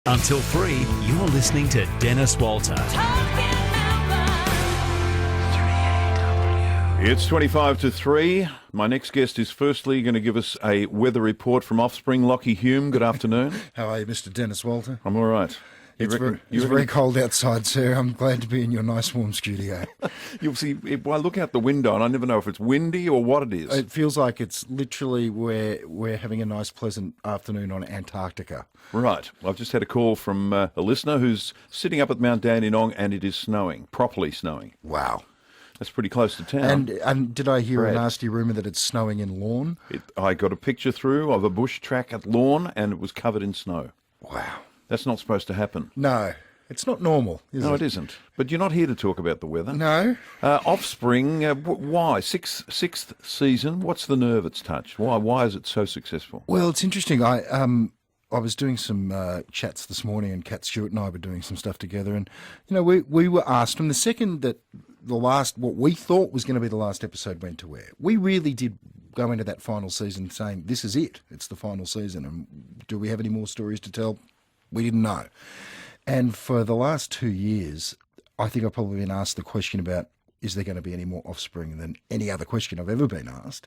Until 3, you're listening to Denis Walter. It's 25 to 3. My next guest is firstly going to give us a weather report from Offspring, Lachy Hulme. Good afternoon. How are you, Mr. Denis Walter? I'm all right. It's very cold outside, sir. I'm glad to be in your nice warm studio. You'll see, I look out the window and I never know if it's windy or what it is. It feels like it's literally we're having a nice, pleasant afternoon on Antarctica. Right. I've just had a call from a listener who's sitting up at Mount Dandenong and it is snowing, properly snowing. Wow. That's pretty close to town. And did I hear Brad. a nasty rumour that it's snowing in Lorne? I got a picture through of a bush track at Lorne and it was covered in snow. Wow. That's not supposed to happen. No, it's not normal, is it? No, it isn't. But you're not here to talk about the weather. No. Offspring, why? Sixth season, what's the nerve it's touched? Why is it so successful? Well, it's interesting. I was doing some chats this morning, and Kat Stewart and I were doing some stuff together, and we were asked from the second that what we thought was going to be the last episode went to air. We really did go into that final season saying, this is it. It's the final season, and do we have any more stories to tell? We didn't know. And for the last 2 years, I think I've probably been asked the question about, is there going to be any more Offspring than any other question I've ever been asked?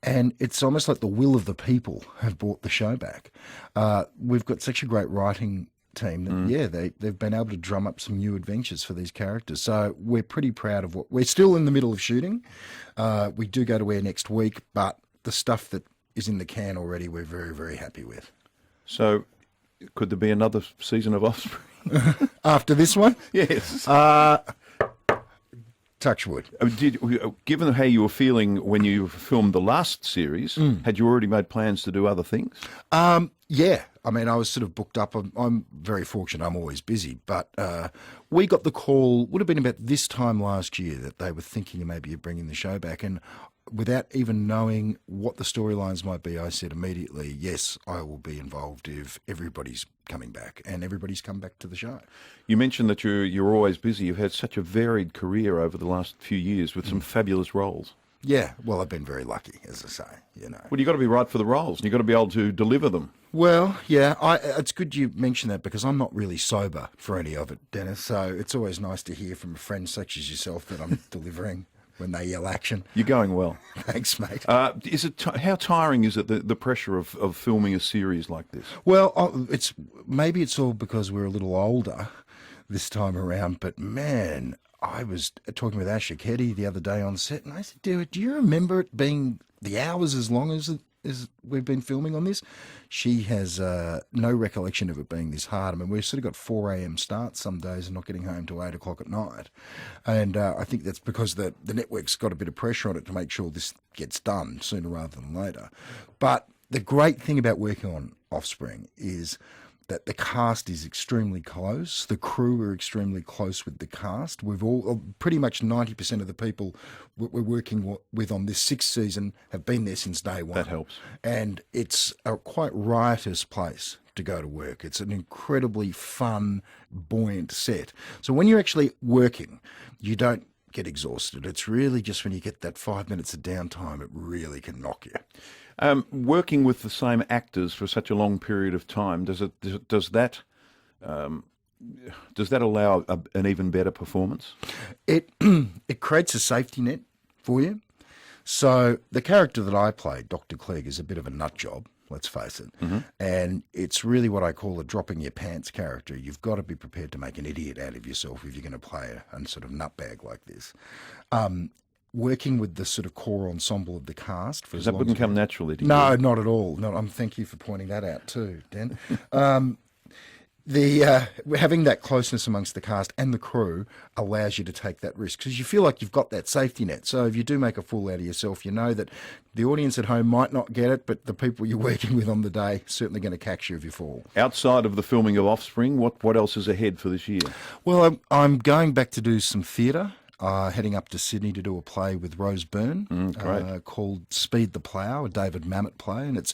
And it's almost like the will of the people have brought the show back. We've got such a great writing team that, they've been able to drum up some new adventures for these characters. So we're pretty proud of we're still in the middle of shooting. We do go to air next week, but the stuff that is in the can already, we're very, very happy with. So, could there be another season of Offspring? After this one? Yes. Touch wood. Given how you were feeling when you filmed the last series, had you already made plans to do other things? Yeah. I mean, I was sort of booked up. I'm very fortunate. I'm always busy. But we got the call, would have been about this time last year, that they were thinking of maybe bringing the show back. And without even knowing what the storylines might be, I said immediately, yes, I will be involved if everybody's coming back. And everybody's come back to the show. You mentioned that you're always busy. You've had such a varied career over the last few years with some fabulous roles. Yeah, well, I've been very lucky, as I say, Well, you've got to be right for the roles, and you've got to be able to deliver them. Well, yeah, it's good you mention that, because I'm not really sober for any of it, Dennis, so it's always nice to hear from a friend such as yourself that I'm delivering when they yell action. You're going well. Thanks, mate. How tiring is it, the pressure of filming a series like this? Well, maybe it's all because we're a little older this time around, but man, I was talking with Asha Keddy the other day on set, and I said, do you remember it being the hours as long as we've been filming on this? She has no recollection of it being this hard. I mean, we've sort of got 4 a.m. starts some days and not getting home till 8 o'clock at night. And I think that's because the network's got a bit of pressure on it to make sure this gets done sooner rather than later. But the great thing about working on Offspring is that the cast is extremely close. The crew are extremely close with the cast. We've all, pretty much 90% of the people we're working with on this 6th season have been there since day one. That helps. And it's a quite riotous place to go to work. It's an incredibly fun, buoyant set. So when you're actually working, you don't get exhausted. It's really just when you get that 5 minutes of downtime, it really can knock you. Working with the same actors for such a long period of time, does that allow an even better performance? It creates a safety net for you. So the character that I play, Dr. Clegg, is a bit of a nut job, let's face it. Mm-hmm. And it's really what I call a dropping your pants character. You've got to be prepared to make an idiot out of yourself if you're going to play a sort of nutbag like this. Working with the sort of core ensemble of the cast for that wouldn't come naturally to you? No, not at all. No, thank you for pointing that out too, Dan. Having that closeness amongst the cast and the crew allows you to take that risk because you feel like you've got that safety net. So if you do make a fool out of yourself, you know that the audience at home might not get it, but the people you're working with on the day are certainly going to catch you if you fall. Outside of the filming of Offspring, what else is ahead for this year? Well, I'm going back to do some theatre. heading up to Sydney to do a play with Rose Byrne called Speed the Plough, a David Mamet play. And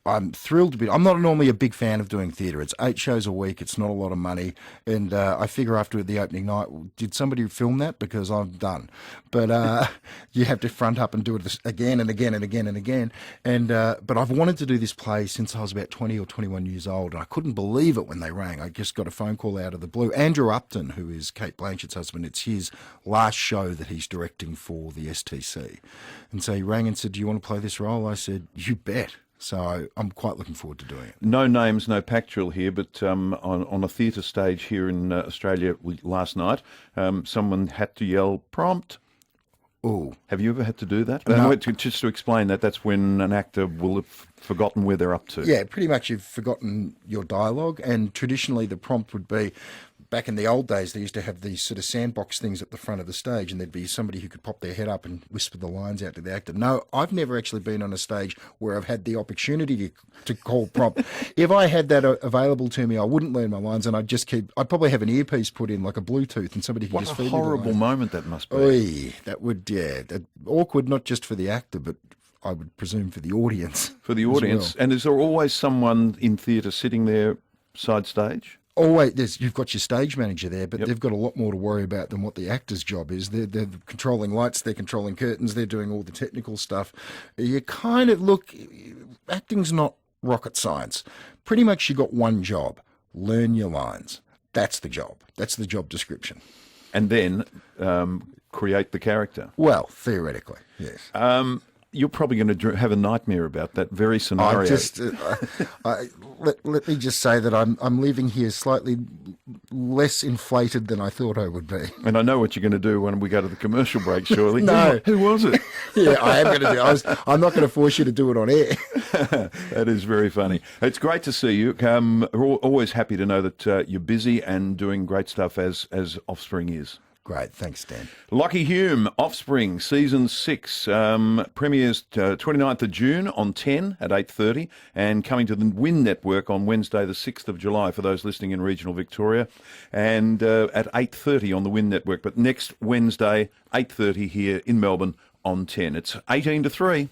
I'm thrilled to be. I'm not normally a big fan of doing theatre. It's 8 shows a week. It's not a lot of money. And I figure after the opening night, did somebody film that? Because I'm done. But you have to front up and do it again and again and again and again. And but I've wanted to do this play since I was about 20 or 21 years old. And I couldn't believe it when they rang. I just got a phone call out of the blue. Andrew Upton, who is Kate Blanchett's husband, it's his last show that he's directing for the STC. And so he rang and said, "Do you want to play this role?" I said, "You bet." So I'm quite looking forward to doing it. No names, no pactual here, but on a theatre stage here in Australia last night, someone had to yell prompt. Oh, have you ever had to do that? No. Just to explain that, that's when an actor will have forgotten where they're up to. Yeah, pretty much you've forgotten your dialogue, and traditionally the prompt would be, back in the old days, they used to have these sort of sandbox things at the front of the stage, and there'd be somebody who could pop their head up and whisper the lines out to the actor. No, I've never actually been on a stage where I've had the opportunity to call prompt. If I had that available to me, I wouldn't learn my lines, and I'd probably have an earpiece put in, like a Bluetooth, and somebody could just feed me the lines. What a horrible moment that must be. Oy, that awkward, not just for the actor, but I would presume for the audience. For the audience. Well. And is there always someone in theatre sitting there side stage? Always, you've got your stage manager there, but they've got a lot more to worry about than what the actor's job is. They're controlling lights, they're controlling curtains, they're doing all the technical stuff. You kind of acting's not rocket science. Pretty much you got one job: learn your lines. That's the job. That's the job description. And then create the character. Well, theoretically, yes. You're probably going to have a nightmare about that very scenario. Let me just say that I'm leaving here slightly less inflated than I thought I would be. And I know what you're going to do when we go to the commercial break, surely. No. Who was it? Yeah, I am going to do it. I'm not going to force you to do it on air. That is very funny. It's great to see you. We're always happy to know that you're busy and doing great stuff as Offspring is. Great, thanks, Dan. Lachy Hulme, Offspring, Season 6, premieres 29th of June on 10 at 8:30, and coming to the Win Network on Wednesday the 6th of July for those listening in regional Victoria, and at 8:30 on the Win Network. But next Wednesday, 8:30 here in Melbourne on 10. It's 18 to 3.